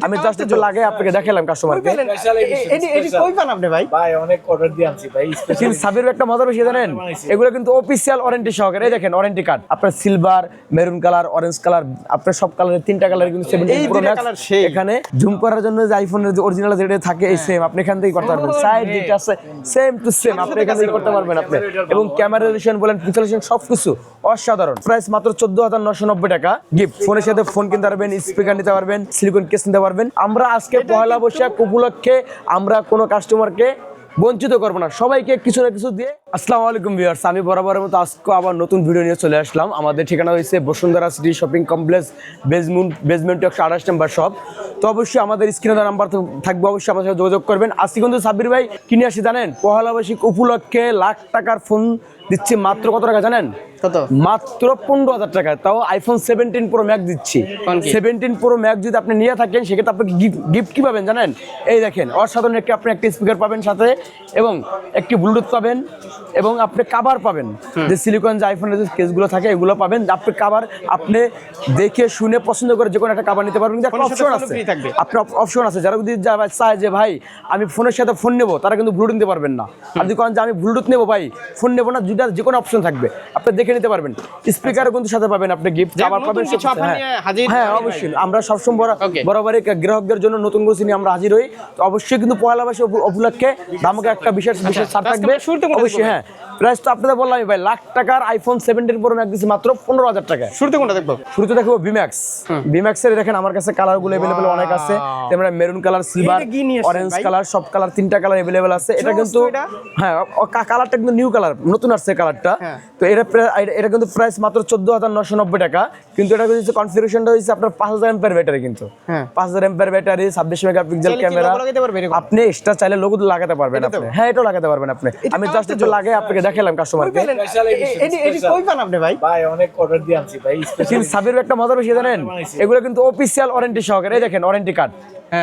আমি জাস্ট একটু লাগে আপনাকে দেখালাম কাস্টমারকে। এটি কই পান আপনি ভাই? ভাই অনেক অর্ডার দিয়ে আনছি ভাই। কিন্তু সাবির একটা মজার বিষয় জানেন, এগুলো কিন্তু অফিসিয়াল ওয়ারেন্টি সহকারে। এই দেখেন ওয়ারেন্টি কার্ড, আপনার silver, maroon colour, orange colour, আপনার সব কালারের তিনটা কালার কিন্তু 17 প্রো ম্যাক্স। এখানে জুম করার জন্য যে আইফোনের যে অরিজিনাল যেটা থাকে এই সেম আপনি এখান থেকে করতে পারবেন। সাইড যেটা আছে সেম টু সেম আপনি এখান থেকে করতে পারবেন আপনি। এবং ক্যামেরা রেজোলিউশন বলেন, পিক্সেলেশন সবকিছু অসাধারণ। প্রাইস মাত্র 14,990 টাকা। গিফট ফোনের সাথে ফোন কিনতে পারবেন, স্পিকার নিতে পারবেন, সিলিকন কেস নিতে পারবেন। আমরা আজকে পয়লা বৈশাখ উপলক্ষে আমরা কোনো কাস্টমারকে বঞ্চিত করবো না, সবাইকে কিছু না কিছু দিয়ে। আসসালামু আলাইকুম ভিউয়ার্স, আমি বরাবরের মতো আজকে আবার নতুন ভিডিও নিয়ে চলে আসলাম। আমাদের ঠিকানা হয়েছে Bashundhara city shopping complex, basement 128 নম্বর শপ। তো অবশ্যই আমাদের স্ক্রিনে নাম্বার থাকবে, অবশ্যই আমাদের সাথে যোগাযোগ করবেন। আজকে কিন্তু সাব্বির ভাই কিনে আসি জানেন, পয়লা বৈশাখ উপলক্ষে লাখ টাকার ফোন দিচ্ছি মাত্র কত টাকা জানেন? কত? মাত্র 15,000 টাকা। তাও আইফোন 17 প্রো ম্যাক্স দিচ্ছি। 17 প্রো ম্যাক্স যদি আপনি নিয়ে থাকেন সেক্ষেত্রে আপনি গিফট কি পাবেন জানেন? এই দেখেন অসাধারণ আপনি একটা স্পিকার পাবেন সাথে, এবং একটি ব্লুটুথ পাবেন, এবং আপনি কাভার পাবেন, যে সিলিকন যে আইফোনের যে কেসগুলো থাকে এগুলো পাবেন। আপনি কাভার আপনি দেখে শুনে পছন্দ করে যে কোনো একটা কাভার নিতে পারবেন। অপশন আছে, আপনার অপশন আছে। যারা যদি চায় যে ভাই আমি ফোনের সাথে ফোন নেবো, তারা কিন্তু ব্লুটুথ নিতে পারবেন না। আপনি কোন যে আমি ব্লুটুথ নেবো ভাই, ফোন নেবো না, দুইটা যে কোনো অপশন থাকবে আপনি দেখে নিতে পারবেন। স্পিকারও কিন্তু সাথে পাবেন, আপনি গিফট কাভার পাবেন। হ্যাঁ অবশ্যই, আমরা সবসময় বরাবরই গ্রাহকদের জন্য নতুন কিছু নিয়ে আমরা হাজির হই। তো অবশ্যই কিন্তু পয়লা বৈশাখ উপলক্ষে ধামাকা একটা বিশেষ ছাড় থাকবে অবশ্যই। হ্যাঁ প্রাইস তো আপনাদের বললাম ভাই, লাখ টাকার আইফোন 17 প্রো ম্যাক্স দিচ্ছি মাত্র 15,000 টাকা। শুরুতে কোনটা দেখবো? শুরুতে দেখবো ভিম্যাক্স। ভিম্যাক্সের দেখেন আমার কাছে কালারগুলো अवेलेबल অনেক আছে। যেমন maroon colour, silver, orange colour, সব কালার তিনটা কালার अवेलेबल আছে। এটা কিন্তু হ্যাঁ কালারটা কিন্তু নিউ কালার, নতুন আসছে কালারটা। তো এটা কিন্তু প্রাইস মাত্র 14,990 টাকা। কিন্তু এটা কিন্তু কনফিগারেশনটা হইছে আপনার 5000 এমপিআর ব্যাটারি, কিন্তু 5000 এমপিআর ব্যাটারি, 26 মেগাপিক্সেল ক্যামেরা। আপনি এক্সট্রা চাইলে লোগো লাগাতে পারবেন আপনি। হ্যাঁ এটাও লাগাতে পারবেন আপনি। আমি জাস্ট একটু লাগে আপনাকে দেখালাম কাস্টমারকে। এটি কই পান আপনি ভাই? ভাই অনেক অর্ডার দিয়ে আনছি ভাই। কিন্তু সাবির একটা মজার বিষয় জানেন, এগুলো কিন্তু অফিসিয়াল ওয়ারেন্টি সহকারে। এই দেখেন ওয়ারেন্টি কার্ড,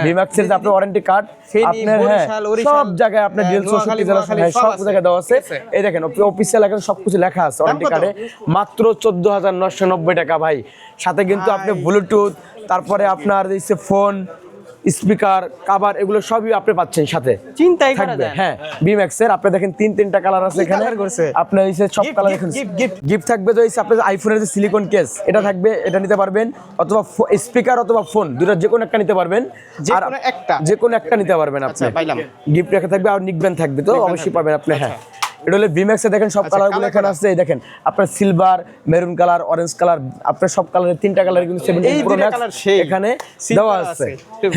ভিম্যাক্সের যে আপনার ওয়ারেন্টি কার্ড আপনার, হ্যাঁ সব জায়গায় আপনার ডিএল 64 জেলা সব জায়গায় দেওয়া আছে। এই দেখেন অফিসিয়াল এখন সবকিছু লেখা আছে ওয়ারেন্টি কার্ডে। মাত্র 14,990 টাকা ভাই। সাথে কিন্তু আপনি ব্লুটুথ, তারপরে আপনার দিচ্ছে ফোন, স্পিকার, কাভার, এগুলো সবই আপনি পাচ্ছেন সাথে। চিন্তাই করা থাকবে। যায়। হ্যাঁ ভিম্যাক্সের আপনি দেখেন তিনটা কালার আছে এখানে। আপনি হইছে সব কালার দেখেন। গিফট থাকবে তো হইছে আপনার আইফোনের যে সিলিকন কেস এটা থাকবে, এটা নিতে পারবেন, অথবা স্পিকার অথবা ফোন দুটো যে কোনো একটা নিতে পারবেন। আর যে কোনো একটা নিতে পারবেন আপনি। গিফট রেখে থাকবে, আর নিকবেন থাকবে, তো অবশ্যই পাবেন আপনি। হ্যাঁ এটা হলে ভিম্যাক্সে দেখেন সব কালারগুলো এখানে আছে। এই দেখেন আপনার silver, maroon colour, orange colour, আপনার সব কালারের তিনটা কালার কিন্তু 17 প্রো ম্যাক্স এখানে দেওয়া আছে।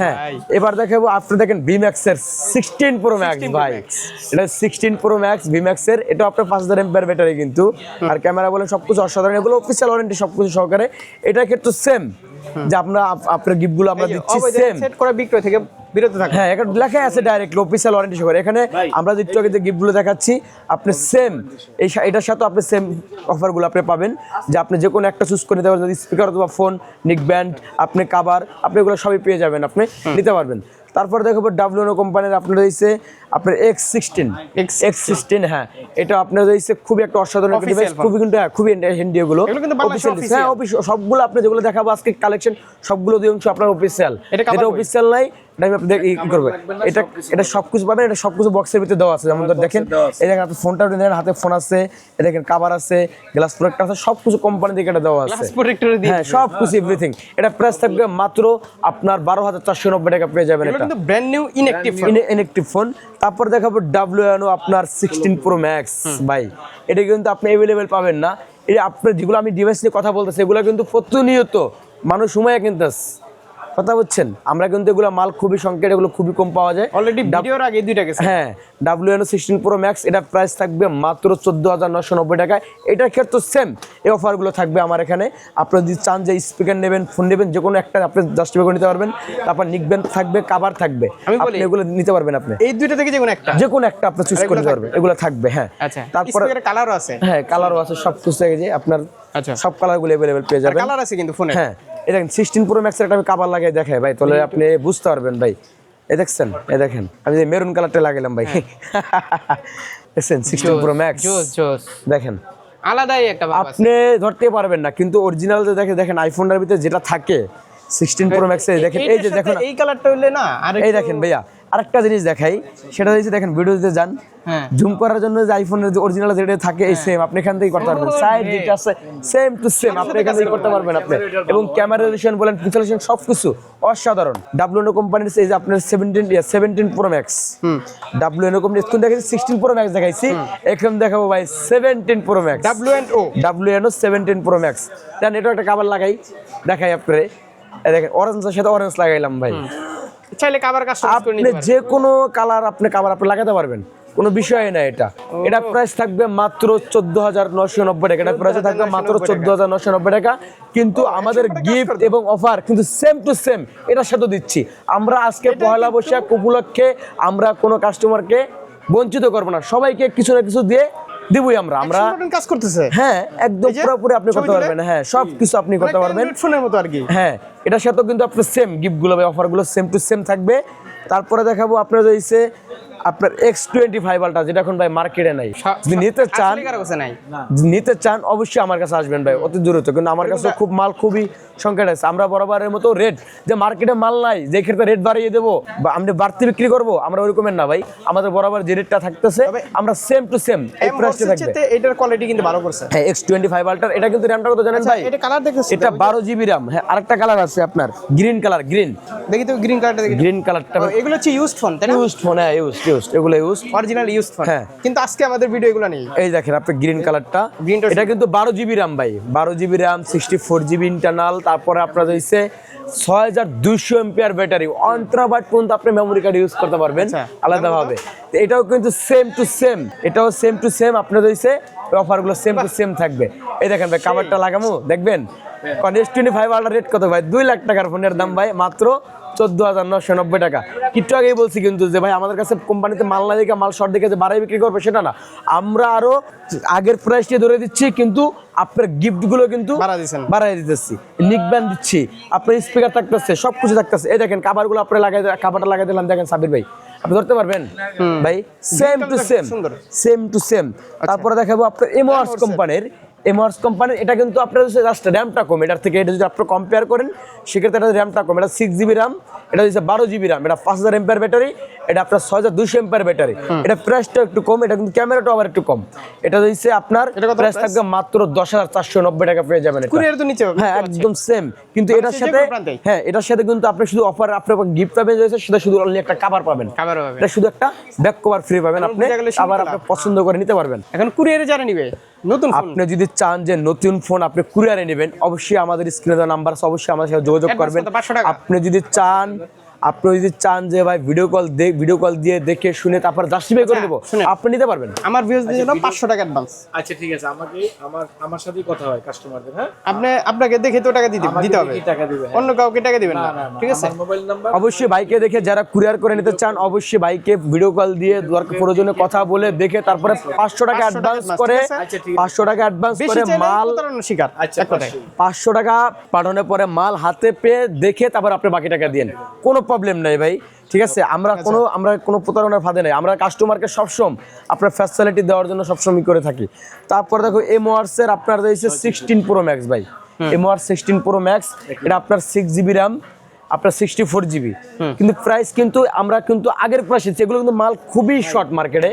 হ্যাঁ এবার দেখাবো আপনি দেখেন ভিম্যাক্সের 16 প্রো ম্যাক্স ভাই। এটা 16 প্রো ম্যাক্স ভিম্যাক্সের, এটা আপনার 5000 এমপিআর ব্যাটারি কিন্তু। আর ক্যামেরা বলেন সবকিছু অসাধারণ, এগুলো অফিসিয়াল ওয়ারেন্টি সবকিছু সহকারে। এটা ক্ষেত্রে সেম যে আপনার গিফটগুলো আমরা দিচ্ছি সেম। সেট করা বিক্রয় থেকে বিরত থাকবে। হ্যাঁ এখানে লেখা আছে ডাইরেক্ট অফিসিয়াল ওয়ারেন্টি সহকারে। এখানে আমরা যে একটু আগে যে গিফটগুলো দেখাচ্ছি আপনি সেম এটার সাথে আপনি সেম অফারগুলো আপনি পাবেন, যে আপনি যে কোনো একটা চুজ করে নিতে পারবেন। স্পিকার অথবা ফোন, নিক ব্যান্ড, আপনি কাভার, আপনি এগুলো সবই পেয়ে যাবেন, আপনি নিতে পারবেন। তারপর দেখবো ডাব্লিউএনও কোম্পানির আপনার রয়েছে আপনার X16। হ্যাঁ এটা আপনার রয়েছে খুবই একটা অসাধারণ ডিভাইস, খুবই কিন্তু খুবই হ্যান্ডি। এগুলো হ্যাঁ সবগুলো আপনি যেগুলো দেখাবো আজকে কালেকশন সবগুলো দিয়ে আপনার অফিসিয়াল। এটা অফিসিয়াল নাই, এটা সবকিছু পাবেন। এটা সবকিছু বক্সের ভিতরে দেওয়া আছে। যেমন দেখেন এই দেখেন আপনি ফোনটা দেখেন, হাতে ফোন আছে, এই দেখেন কাভার আছে, গ্লাস প্রোটেক্টর আছে, সবকিছু কোম্পানি থেকে এটা দেওয়া আছে। হ্যাঁ সবকিছু এভরিথিং। এটা প্রাইস থাকবে মাত্র আপনার 12,490 টাকা পেয়ে যাবেন। এটা কিন্তু ব্র্যান্ড নিউ ইনঅ্যাক্টিভ ফোন। তারপর দেখাবো ডাব্লিউএনও আপনার 16 প্রো ম্যাক্স ভাই। এটা কিন্তু আপনি অ্যাভেলেবেল পাবেন না। এটা আপনার যেগুলো আমি ডিভাইস নিয়ে কথা বলতেছি এগুলো কিন্তু প্রতিনিয়ত মানুষ সময় কিনতেছে, কথা বলছেন। আমরা কিন্তু এগুলো মাল খুবই সংকেট, এগুলো খুবই কম পাওয়া যায়। অলরেডি ভিডিওর আগে দুইটা গেছে। হ্যাঁ ডাব্লিউএনও 16 প্রো ম্যাক্স, এটা প্রাইস থাকবে মাত্র 14,990 টাকা। এটার ক্ষেত্রে সেম এই অফারগুলো থাকবে আমার এখানে। আপনারা যদি চান যে স্পিকার নেবেন, ফোন নেবেন, যে কোনো একটা আপনি জাস্টিফাই করে নিতে পারবেন। তারপর নিকবেন থাকবে, কাভার থাকবে, আপনি এগুলো নিতে পারবেন। আপনি এই দুইটা থেকে যে কোনো একটা আপনি চুজ করে নিতে পারবেন, এগুলো থাকবে। হ্যাঁ তারপরে কালারও আছে। হ্যাঁ কালারও আছে, সব কিছু যে আপনার সব কালারগুলো अवेलेबल পেয়ে যাবেন। কালার আছে কিন্তু ফোনে। হ্যাঁ এই দেখেন 16 প্রো ম্যাক্সের একটা আমি কাভার লাগিয়ে দেখাই ভাই, তাহলে আপনি বুঝতে পারবেন ভাই। এই দেখছেন, এই দেখেন আমি যে মেরুন কালারটা লাগাইলাম ভাই। দেখছেন 16 প্রো ম্যাক্স দেখেন আলাদাই একটা ভাব আছে। আপনি ধরতে পারবেন না, কিন্তু অরিজিনাল যে দেখেন আইফোনের ভিতরে যেটা থাকে 16 প্রো ম্যাক্স দেখেন, এই যে দেখুন এই কালারটা হইলে না আর এই দেখেন ভাইয়া আরেকটা জিনিস দেখাই, সেটা হচ্ছে দেখেন ভিডিওতে যান, হ্যাঁ জুম করার জন্য যে আইফোনের যে অরিজিনাল যেটা থাকে এই সেম আপনি এখান থেকে করতে পারবেন, সাইড যেটা আছে সেম টু সেম আপনি এখান থেকে করতে পারবেন আপনি, এবং ক্যামেরা রেজোলিউশন বলেন পিক্সেলেশন সবকিছু অসাধারণ। ডাব্লিউএনও কোম্পানির এই যে আপনার 17 প্রো ম্যাক্স, ডাব্লিউএনও কোম্পানি এখন দেখাইছি 16 প্রো ম্যাক্স দেখাইছি, এখন দেখাবো ভাই 17 প্রো ম্যাক্স, ডাব্লিউএনও 17 প্রো ম্যাক্স। দেন এটা একটা কভার লাগাই দেখাই আপনারে, এই দেখেন অরেঞ্জের সাথে অরেঞ্জ লাগাইলাম ভাই, চাইলে কভার কাস্টমাইজ করে আপনি নিতে পারেন। যে কোনো কালার আপনি কভার আপনি লাগাতে পারবেন, কোনো বিষয় না এটা। এটা প্রাইস থাকবে মাত্র 14,990 টাকা, এটা প্রাইস থাকবে মাত্র 14,990 টাকা, কিন্তু আমাদের গিফট এবং অফার কিন্তু সেম টু সেম এটার সাথে দিচ্ছি আমরা। আজকে পয়লা বৈশাখ উপলক্ষে আমরা কোনো কাস্টমারকে বঞ্চিত করব না, সবাইকে কিছু না কিছু দিয়ে দিবই আমরা। কাজ করতেছে, হ্যাঁ একদম পুরোপুরি আপনি করতে পারবেন, হ্যাঁ সব কিছু আপনি করতে পারবেন ফোনের মতো আর কি। হ্যাঁ এটার সাথেও কিন্তু আপনার সেম গিফটগুলো বা অফারগুলো সেম টু সেম থাকবে। তারপরে দেখাবো আপনার রয়েছে আপনার X25 আলট্রা, যেটা এখন ভাই মার্কেটে নাই, যদি নিতে চান নিতে চান অবশ্যই আমার কাছে আসবেন ভাই, অতি দ্রুত। কিন্তু আমার কাছে খুব মাল খুবই সংকট আছে, আমরা বরাবরের মতো রেট যে মার্কেটে মাল নাই যে ক্ষেত্রে রেট বাড়িয়ে দেবো বা আমরা বাড়তি বিক্রি করবো, আমরা ওরকমের না ভাই, আমাদের বরাবর যে রেটটা থাকতেছে আমরা সেম টু সেম এই প্রাইসে থাকবে। এটার কোয়ালিটি কিন্তু ভালো করছে। হ্যাঁ X25 আলট্রা, এটা কিন্তু র‍্যামটা কত জানেন ভাই? এটা কালার দেখতেছি, এটা 12 জিবি র‍্যাম। হ্যাঁ আরেকটা কালার আছে আপনার গ্রিন কালার, গ্রিন দেখি তো গ্রিন কালারটা দেখি। গ্রিন কালারটা এগুলো হচ্ছে ইউজড ফোন তাই না? ইউজড ফোন, হ্যাঁ ইউজড এগুলো ইউজড অরিজিনাল ইউজড ফোন। হ্যাঁ। কিন্তু আজকে আমাদের ভিডিও এগুলো নেই। এই দেখেন আপনি গ্রিন কালারটা, গ্রিনটা এটা কিন্তু 12 জিবি র‍্যাম ভাই, 12 জিবি র‍্যাম, 64 জিবি ইন্টারনাল, তারপরে আপনার হইছে 6200 এমপিআর ব্যাটারি, আল্ট্রাবাইট পর্যন্ত আপনি মেমরি কার্ড ইউজ করতে পারবেন আলাদাভাবে। এটাও কিন্তু সেম টু সেম, এটাও সেম টু সেম আপনার হইছে অফারগুলো সেম টু সেম থাকবে। এই দেখেন ভাই কভারটা লাগামু দেখবেন, কারণ S25 আলট্রা রেট কত ভাই? 2 লাখ টাকার ফোনের দাম ভাই, মাত্র 14,990 টাকা। একটু আগেই বলছি কিন্তু যে ভাই আমাদের কাছে কোম্পানিতে মাল না দেখে মাল শর্ট দেখে যে বাড়াই বিক্রি করবে সেটা না, আমরা আরো আগের প্রাইসটি ধরে দিচ্ছি, কিন্তু আপনার গিফটগুলো কিন্তু বাড়াই দিতেছি, নিক ব্যান্ড দিচ্ছি, আপনার স্পিকার থাকতেছে, সবকিছু থাকতেছে। এই দেখেন কাভারগুলো আপনি কাভারটা লাগাই দিলাম, দেখেন সাবির ভাই আপনি ধরতে পারবেন ভাই, same to same, same to same. তারপরে দেখাবো আপনার এমআরস কোম্পানির, এমআরস কোম্পানির এটা কিন্তু আপনার জাস্ট র্যামটা কম, এটার থেকে এটা যদি আপনি কম্পেয়ার করেন সেক্ষেত্রে এটা র্যামটা কম, এটা 6 জিবি র্যাম, এটা হচ্ছে 12 জিবি র্যাম, এটা 5000 এমপিআর ব্যাটারি, এটা আপনার 6200 এমপিআর ব্যাটারি, এটা প্রাইসটা একটু কম, এটা কিন্তু ক্যামেরাটাও আবার একটু কম। এটা হচ্ছে আপনার প্রাইস থাকবে মাত্র 10,490 টাকা পেয়ে যাবেন। কুরিয়ার তো নিচে হবে, হ্যাঁ একদম সেম, কিন্তু এটার সাথে হ্যাঁ এটার সাথে কিন্তু আপনি শুধু অফার আপনার গিফট পাবেন, সেটা শুধু অনলি একটা কভার পাবেন, এটা শুধু একটা ব্যাক কভার ফ্রি পাবেন, আপনি আবার আপনি পছন্দ করে নিতে পারবেন। এখন কুরিয়ারে যারা নিবে নতুন ফোন, আপনি যদি চান যে নতুন ফোন আপনি কুরিয়ারে নেবেন, অবশ্যই আমাদের স্ক্রিনে দেওয়া নাম্বার আছে, অবশ্যই আমাদের সাথে যোগাযোগ করবেন। আপনি যদি চান যে ভাই ভিডিও কল দিয়ে দেখে শুনে তারপর জাস্টিফাই করে দেব, আপনি নিতে পারবেন। আমার ভিউয়ারদের জন্য 500 টাকা অ্যাডভান্স। আচ্ছা ঠিক আছে, আমার সাথেই কথা হয় কাস্টমারদের। হ্যাঁ আপনাকে দেখে তো টাকা দিতে হবে, টাকা দিবেন, অন্য কাউকে টাকা দিবেন না, ঠিক আছে? মোবাইল নাম্বার অবশ্যই বাইকে দেখে যারা কুরিয়ার করে নিতে চান, অবশ্যই বাইকে ভিডিও কল দিয়ে দরকার প্রয়োজনে কথা বলে দেখে তারপরে 500 টাকা অ্যাডভান্স করে, 500 টাকা অ্যাডভান্স করে মাল শিকার, আচ্ছা 500 টাকা পাঠানোর পরে মাল হাতে পেয়ে দেখে তারপর আপনি বাকি টাকা দিন, কোনো প্রবলেম নাই ভাই, ঠিক আছে? আমরা কোনো প্রতারণার ফাঁদে নাই, আমরা কাস্টমারকে সবসময় আপনার ফ্যাসিলিটি দেওয়ার জন্য সবসময় করে থাকি। তারপর দেখো এমওআরস এর আপনার রয়েছে 16 প্রো ম্যাক্স ভাই, এমওআর 16 প্রো ম্যাক্স, এটা আপনার 6 জিবি র্যাম, আপনার 64 জিবি, কিন্তু প্রাইস কিন্তু আমরা কিন্তু আগের প্রাইসে, এগুলো কিন্তু মাল খুবই শর্ট মার্কেটে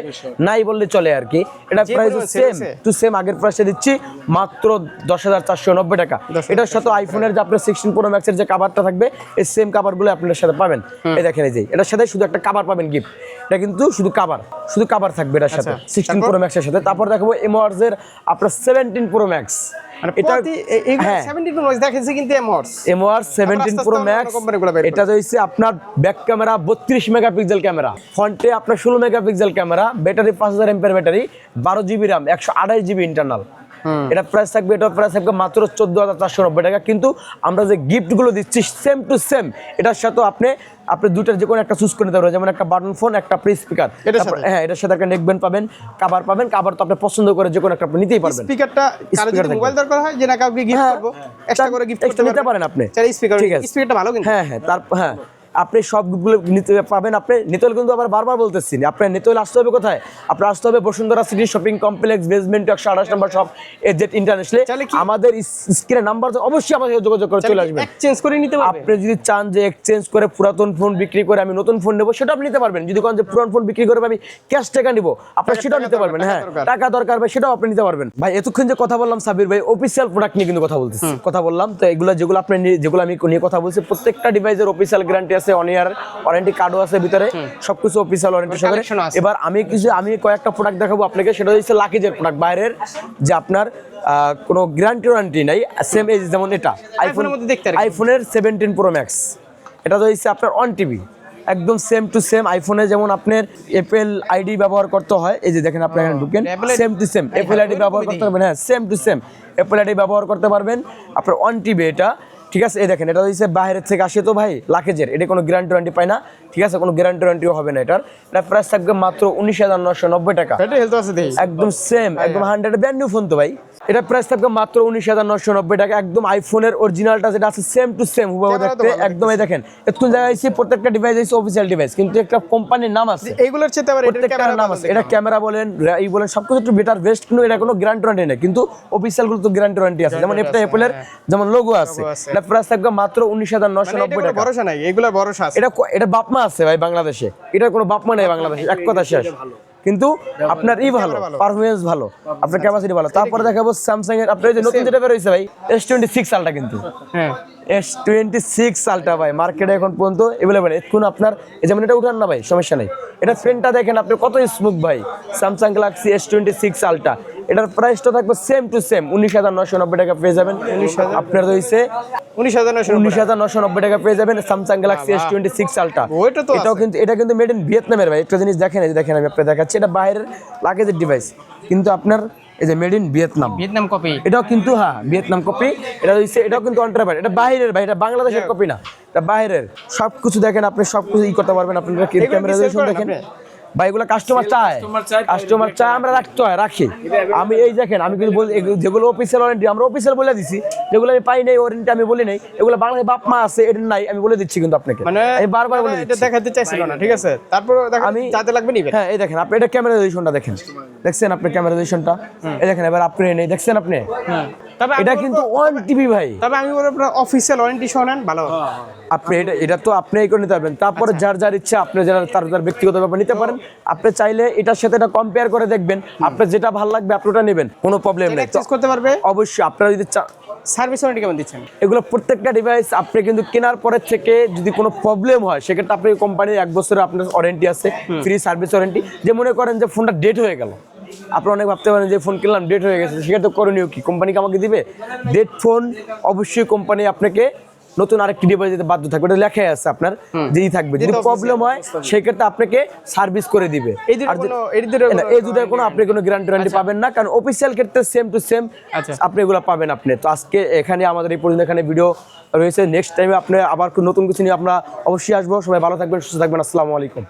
নাই বললে চলে আর কি, এটা প্রাইস সেম টু সেম আগের প্রাইসে দিচ্ছি মাত্র 10,490 টাকা। এটার সাথে আইফোনের যে আপনার 16 প্রো ম্যাক্সের যে কাভারটা থাকবে এই সেম কাভারগুলো আপনার সাথে পাবেন। এই দেখেন এই যে এটার সাথে শুধু একটা কাভার পাবেন গিফট, এটা কিন্তু শুধু কাভার থাকবে এটার সাথে 16 প্রো ম্যাক্সের সাথে। তারপর দেখাবো এমআরস এর আপনার 17 প্রো ম্যাক্স, এটা 17 প্রো ম্যাক্স দেখেছি কিন্তু এমআরস 17 প্রো ম্যাক্স, এটা হচ্ছে আপনার ব্যাক ক্যামেরা 32 মেগাপিক্সেল ক্যামেরা, ফ্রন্টে আপনার 16 megapixel camera, battery 5000 MPR battery, 12 GB RAM, 128 GB internal. এটা প্রাইস থাকবে, এটার প্রাইস থাকবে মাত্র 14,490 টাকা। কিন্তু আমরা যে গিফটগুলো দিচ্ছি সেম টু সেম, এটার সাথে আপনি দুটার যে কোনো একটা চুজ করে নিতে পারবেন, যেমন একটা বাটন ফোন, একটা প্রি স্পিকার, হ্যাঁ এটার সাথে একটা নেকব্যান্ড পাবেন, কাভার তো আপনি পছন্দ করে যে কোনো একটা আপনি নিতেই পারবেন। স্পিকারটা কারো যদি মোবাইল দরকার হয় যে না কাউকে গিফট করব, এক্সট্রা করে গিফট করতে নিতে পারেন আপনি, চাই স্পিকার, ঠিক আছে? স্পিকারটা ভালো কিন্তু, হ্যাঁ তারপর হ্যাঁ আপনি সবগুলো নিতে পাবেন। আপনি নিতে হলে কিন্তু আবার বারবার বলতেছি, আপনি নিতে হলে আসতে হবে কোথায়? আপনার আসতে হবে Bashundhara city shopping complex basement 128 নম্বর শপ এজেড ইন্টারন্যাশনাল। তাহলে কি আমাদের স্ক্রিনে নাম্বার অবশ্যই আমাদের সাথে যোগাযোগ করে চলে আসবেন। এক্সচেঞ্জ করে নিতে পারবে। আপনি যদি চান যে এক্সচেঞ্জ করে পুরাতন ফোন বিক্রি করে আমি নতুন ফোন নেবো, সেটা আপনি নিতে পারবেন। যদি কোন যে পুরাতন ফোন বিক্রি করে আমি ক্যাশ টাকা নিব, আপনার সেটাও নিতে পারবেন। হ্যাঁ, টাকা দরকার ভাই, সেটাও আপনি নিতে পারবেন। ভাই এতক্ষণ যে কথা বললাম সাবির ভাই, অফিসিয়াল প্রোডাক্ট নিয়ে কিন্তু কথা বলতেছি, কথা বললাম। তো এগুলো যেগুলো আপনি যেগুলো আমি নিয়ে কথা বলছি, প্রত্যেকটা ডিভাইসের অফিসিয়াল গ্যারান্টি আছে, 1 ইয়ার ওয়ারেন্টি কার্ডও আছে ভিতরে, সবকিছু অফিসিয়াল ওয়ারেন্টি সহকারে। এবার আমি কয়েকটা প্রোডাক্ট দেখাবো আপনাকে, সেটা হচ্ছে লাকিজের প্রোডাক্ট, বাইরের যে আপনার কোনো গ্যারান্টি নাই, সেম এই যেমন এটা আইফোনের মধ্যে দেখতে আর কি। আইফোনের 17 প্রো ম্যাক্স, এটা তো হচ্ছে আপনার অন টিভি, একদম সেম টু সেম আইফোনে যেমন আপনার অ্যাপেল আইডি ব্যবহার করতে হয়, এই যে দেখেন আপনি এখানে ঢুকেন, same to same Apple ID ব্যবহার করতে পারবেন। হ্যাঁ, same to same Apple ID ব্যবহার করতে পারবেন আপনার অন টিভি এটা, ঠিক আছে। এই দেখেন এটা হচ্ছে বাইরের থেকে আসে তো ভাই লাকেজের, এটা কোনো গ্যারান্টি পায় না, ঠিক আছে, কোনো গ্যারান্টিও হবে না। এটা প্রাইস থাকবে মাত্র 19,990 টাকা, এটা হেলথ আছে দেখি একদম সেম, একদম 100 ব্র্যান্ড নিউ ফোন তো ভাই। এটা প্রাইস থাকবে মাত্র 19,990 টাকা, একদম আইফোনের অরিজিনালটা যেটা আছে সেম টু সেম হুবহু দেখতে, একদম। এই দেখেন এতক্ষণ জায়গায় প্রত্যেকটা ডিভাইস আছে অফিসিয়াল ডিভাইস, কিন্তু একটা কোম্পানির নাম আছে, এইগুলোর চেয়ে আবার এটার প্রত্যেকটার ক্যামেরা নাম আছে। এটা ক্যামেরা বলেন, এই বলেন, সবকিছু একটু বেটার বেস্ট, কিন্তু এটা কোনো গ্যারান্টি নেই, কিন্তু অফিসিয়াল গুলো তো গ্যারান্টি আছে। যেমন এটা অ্যাপলের যেমন লোগো আছে, এটা প্রাইস থাকবে মাত্র 19,990 টাকা। ভরসা নাই, এগুলোর ভরসা আছে। এটা বাপমা আছে ভাই বাংলাদেশে, এটার কোনো বাপমা নেই বাংলাদেশে, এক কথা শেষ। কিন্তু আপনার ভালো, পারফরমেন্স ভালো, আপনার ক্যাপাসিটি ভালো। তারপরে দেখাবো স্যামসাং এর আপনার যে নতুন যেটা বের হয়েছে ভাই, S26 আলট্রা, কিন্তু হ্যাঁ S26 আলট্রা ভাই মার্কেটে এখন পর্যন্ত अवेलेबल। এখন আপনার এই যেমন এটা উঠান না ভাই, সমস্যা নাই। এটা ফ্রেমটা দেখেন আপনি কত স্মুথ ভাই, স্যামসাং গ্যালাক্সি S26 আলট্রা। এটার প্রাইসটা থাকবে সেম টু সেম 19,990 টাকা পেয়ে যাবেন। আপনার হচ্ছে 19,990 টাকা পেয়ে যাবেন স্যামসাং গ্যালাক্সি S26 আলট্রা। এটা কিন্তু মেড ইন ভিয়েতনামের ভাই। একটা জিনিস দেখেন, এই যে দেখেন আমি আপনাকে দেখাচ্ছি, এটা বাইরের লাগেজের ডিভাইস, কিন্তু আপনার এই যে মেড ইন ভিয়েতনাম কপি, এটাও কিন্তু, হ্যাঁ ভিয়েতনাম কপি। এটাও কিন্তু অন্টারপ্রাইজ, এটা বাইরের ভাই, এটা বাংলাদেশের কপি না, এটা বাইরের। সবকিছু দেখেন আপনি, সবকিছু করতে পারবেন। আপনারা ক্যামেরা দেখেন ভাই, এগুলো কাস্টমার চায়, আমরা রাখি। আমি এই দেখেন, আমি কিন্তু বলি যেগুলো অফিসিয়াল ওয়ারেন্টি আমরা অফিসিয়াল বলে দিছি, যেগুলো আমি পাই নাই ওয়ারেন্টি আমি বলি নাই, এগুলো বাংলাদেশে বাপ মা আছে, এটা নাই আমি বলে দিচ্ছি কিন্তু আপনাকে, মানে আমি বারবার বলে এটা দিচ্ছি। দেখাতে চাইছিল না, ঠিক আছে। তারপর আমি যাতে লাগবে নিবেন। হ্যাঁ, এই দেখেন আপনি এটা ক্যামেরা রেজলিউশনটা দেখেন, দেখছেন আপনি ক্যামেরা রেজলিউশনটা, এই দেখেন। এবার আপনি নেই দেখছেন আপনি, তবে এটা কিন্তু 1 টিবি ভাই। তবে আমি বলবো আপনার অফিসিয়াল ওয়ারেন্টি সহ নেন, ভালো। আপনি এটা তো আপনি এই করে নিতে পারবেন। তারপরে যার ইচ্ছা আপনি তার ব্যক্তিগত ব্যাপার নিতে পারেন। আপনি চাইলে এটার সাথে এটা কম্পেয়ার করে দেখবেন, আপনার যেটা ভালো লাগবে আপনি ওটা নেবেন, কোনো প্রবলেম নেই। এক্সচেঞ্জ করতে পারবে অবশ্যই। আপনারা যদি সার্ভিস ওয়ারেন্টি কেমন দিচ্ছেন? এগুলো প্রত্যেকটা ডিভাইস আপনি কিন্তু কেনার পরের থেকে যদি কোনো প্রবলেম হয়, সেক্ষেত্রে আপনি কোম্পানির 1 বছরের আপনার ওয়ারেন্টি আছে, ফ্রি সার্ভিস ওয়ারেন্টি। যে মনে করেন যে ফোনটা ডেট হয়ে গেল, আপনারা অনেক ভাবতে পারেন যে ফোন কিনলাম ডেট হয়ে গেছে, সেক্ষেত্রে করণীয় কি? কোম্পানিকে আমাকে দিবে ডেট ফোন? অবশ্যই কোম্পানি আপনাকে নতুন আরেকটি ডিভাইস দিতে বাধ্য থাকবে, এটা লেখাই আছে আপনার যেই থাকবে। যদি প্রবলেম হয় সেক্ষেত্রে আপনাকে সার্ভিস করে দিবে। এই দুটার কোনো আপনি কোনো গ্যারান্টি পাবেন না, কারণ অফিসিয়াল ক্ষেত্রে সেম টু সেম আপনি এগুলো পাবেন। আপনি তো আজকে এখানে আমাদের এই পর্যন্ত এখানে ভিডিও রয়েছে। নেক্সট টাইমে আপনি আবার নতুন কিছু নিয়ে আমরা অবশ্যই আসবো। সবাই ভালো থাকবেন, সুস্থ থাকবেন। আসসালামু আলাইকুম।